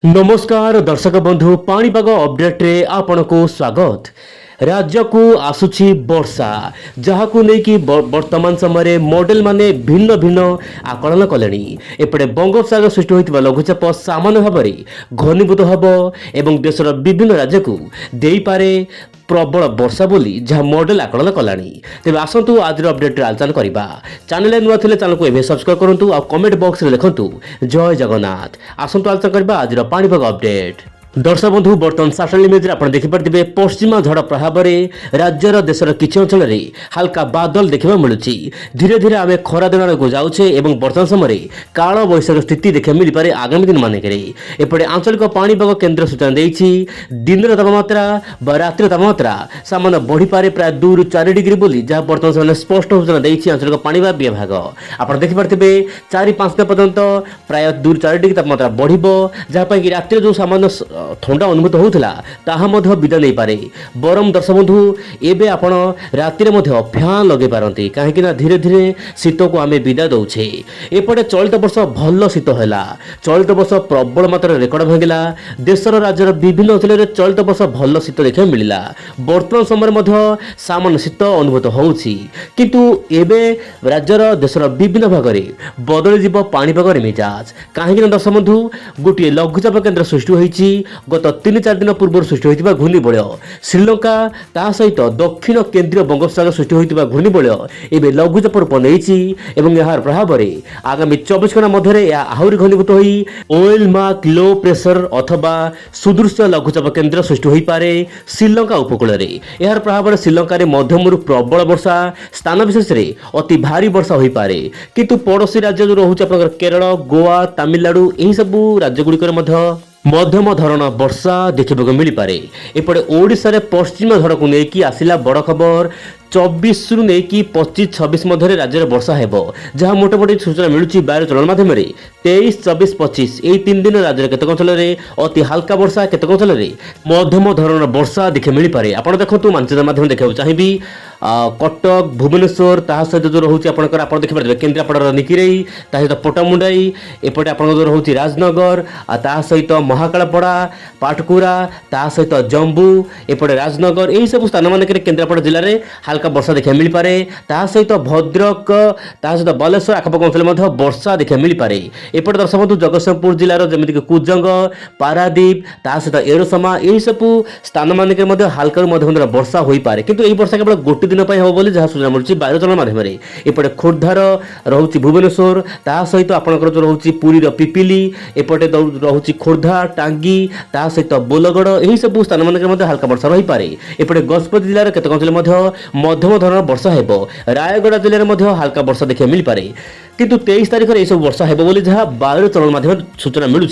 नमस्कार दर्शक बंधु पाणीपाग अपडेट रे आपनको स्वागत। राज्य को आसुची वर्षा जहाँ को लेकिन वर्तमान समय मॉडल माने भिन्न भिन्न आकलन कले। एपटे बंगोपसागर सृष्टि होता लघुचाप सामान्य भाव में घनीभूत हम एवं देशर विभिन्न राज्य को दे पारे प्रबल वर्षा बोली जहाँ मॉडल आकलन कला। तेज आसतु आज अपडेट आलोचना करवा। चैनल नुआ थे चैनल को सब्सक्राइब करूँ और कमेंट बॉक्स में लिखूँ जय जगन्नाथ। आसतु आलोचना करवा आज पाणीपाग अपडेट। दर्शक बंधु बर्तमान सैटेलाइट इमेज आप देखिपे पश्चिम झड़ प्रभाव में राज्यर देशर किसी अंचल हाल्का बादल देखा मिलूँ। धीरे धीरे आम खरा दिन को जाऊे और बर्तमान समय काल बैशाख स्थिति देखा मिल पारे आगामी दिन मानक। एपटे आंचलिक पाणीपाग केन्द्र सूचना देती दिन तापमात्रा रातिर तापमात्रा सामान्य बढ़ी पारे प्राय 2 ରୁ 4 डिग्री बोली जहाँ बर्तमान समय स्पष्ट सूचना देती आंचलिक पाणीपाग विभाग। आप देखिपे 4-5 दिन पर्यंत प्राय 2 ରୁ 4 डिग्री तापमात्रा बढ़ जहाँपाई कि रातिर जो सामान्य ठंडा अनुभूत होता ताहा विदा नहीं पारे। बरम दर्शक बंधु एवं आपण रातिर फैन लगे पारती कहीं धीरे धीरे शीत को आम विदा दौचे। एपटे चलित वर्ष भल शीत है। चलित वर्ष प्रबल मात्रा रेकर्ड भांगिला। देशर राज्यर विभिन्न अंचल चलित वर्ष भल शीत देखा मिलला। बर्तमान समय सामान्य शीत अनुभूत होउछि किंतु एबे राज्यर देशर विभिन्न भाग में बदली जीव पाणीपाग मिजाज कहीं दर्शक बंधु गोटे लघुचाप केन्द्र सृष्टि होइछि। गत 3-4 दिन पूर्व सृष्टि होता घूर्णिबलय श्रीलंका ता सहित दक्षिण केन्द्रीय बंगोपसागर सृष्टि होता घूर्णिबलय एवं लघुचाप रूप नहीं यार प्रभाव में आगामी 24 घंटा मध्य आहरी घनीभूत हो ओएल मार्क लो प्रेशर अथवा सुदृश लघुचाप केन्द्र सृष्टि हो पारे श्रीलंका उपकूल में। यार प्रभाव में श्रीलंका मध्यम प्रबल वर्षा स्थान विशेष में अति भारी वर्षा हो पारे किंतु पड़ोशी राज्य जो रोचे केरल गोवा तमिलनाडु यही सब राज्यगुड़िक मध्यम धरण वर्षा देखा मिल पारे। एपटे ओडिशा रे पश्चिम झड़ को लेकिन आसिला बड़ खबर 24 रु लेकिन 25-26 मध्य राज्य वर्षा हेब जहाँ मोटामोटी सूचना मिलूँ वायु चलन माध्यम 23, 24, 25 यही 3 दिन राज्य केतक अंचल अति हाल्का वर्षा केतक अंचल मध्यम धरण वर्षा देखा मिल पारे। आपड़ देखो मानचित्र माध्यम देखा चाहिए कटक भुवनेश्वर ता सहित जो रोचे आप देखिए केन्द्रापड़ा निकिरेई ता सहित पटामुंडाई एपटे आप जो रोचे राजनगर ता सहित महाकालपड़ा पाटकुरा ता सहित जम्बू एपटे राजनगर यही सब स्थान मानक केन्द्रापड़ा जिले में हाल्का वर्षा देखा मिल पारे। ता सहित भद्रक ता सहित बालेश्वर आखपाख अंचल वर्षा देखा मिल पारे। एपटे दर्शक बंधु जगतसिंहपुर जिलार जमीक कुजंग पारादीप ता सहित एरोसमा यही सब स्थान मानक हाल्का मध्यम वर्षा हो पारे किंतु यही वर्षा केवल गोटे दिन हम बोली जहाँ सूचना मिलूँ वायु चलन माध्यम। एपटे खोर्धार रोचे भुवनेश्वर ता सहित आपंकर जो रोचे पुरीर पिपिली एपटे रोचे खोर्धा टांगी ता सहित बोलगड़ यही सब स्थान मानक हाल्का वर्षा रही पारे। एपटे गजपति जिलार केतक अंचल मध्यम धरण वर्षा हेब। रायगड़ा जिले में हाल्का वर्षा देखा मिल पारे किंतु 23 तारीख में यह वर्षा हेब बोली जहाँ वायु चलन माध्यम सूचना मिलूँ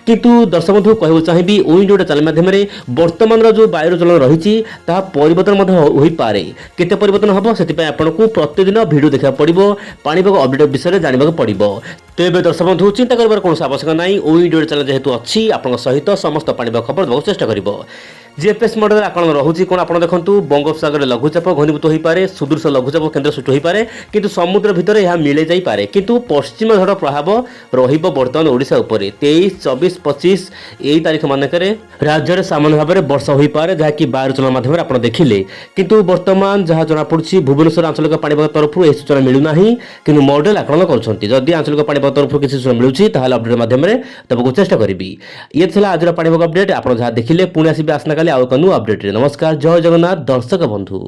किंतु दर्शक बंधु कहूँ चाहिए विंड चैनल माध्यम बर्तमान जो वायु चलन रही परिवर्तन हो पारे। केते परिवर्तन हम से आपको प्रतिदिन भिडियो देखा पड़ो पाणीपाग अपडेट विषय में जानवा पड़ो। तेज दर्शक बंधु चिंता कर कौन आवश्यक ना विंड चैनल जेहेतु अच्छी आप सहित समस्त पाणीपाग खबर देवाक चेष्टा कर। जीएफएस मॉडल आकलन रहुची कौन आप देखो बंगोपसागर लघुचाप घनीभूत हो पारे सुदृश लघुचाप केन्द्र सृष्टि हो पारे किंतु समुद्र भितर यह मिले जाई पारे किंतु पश्चिम झड़ प्रभाव रहिबो बर्तमान ओडिशा उपरे 23, 24, 25 यही तारीख मानक राज्य सामान्य भाव में वर्षा हो पारे जहाँकि वायु चलन माध्यम आप देखिले किंतु बर्तमान जहाँ जनापड़ी भुवनेश्वर आंचलिक पाणीपाग तरफ यह सूचना मिलूना कि मॉडल आकलन कर आंचलिक पाणीपाग तरफ किसी सूचना मिलूँ ताल अपडेट माध्यम देवाक चेष्टा करी। ये था आज पाणीपाग अपडेट आप जहाँ देखिले पुणी आसबे आसना काली आउ एक न्यू अपडेट। नमस्कार जय जगन्नाथ दर्शक बंधु।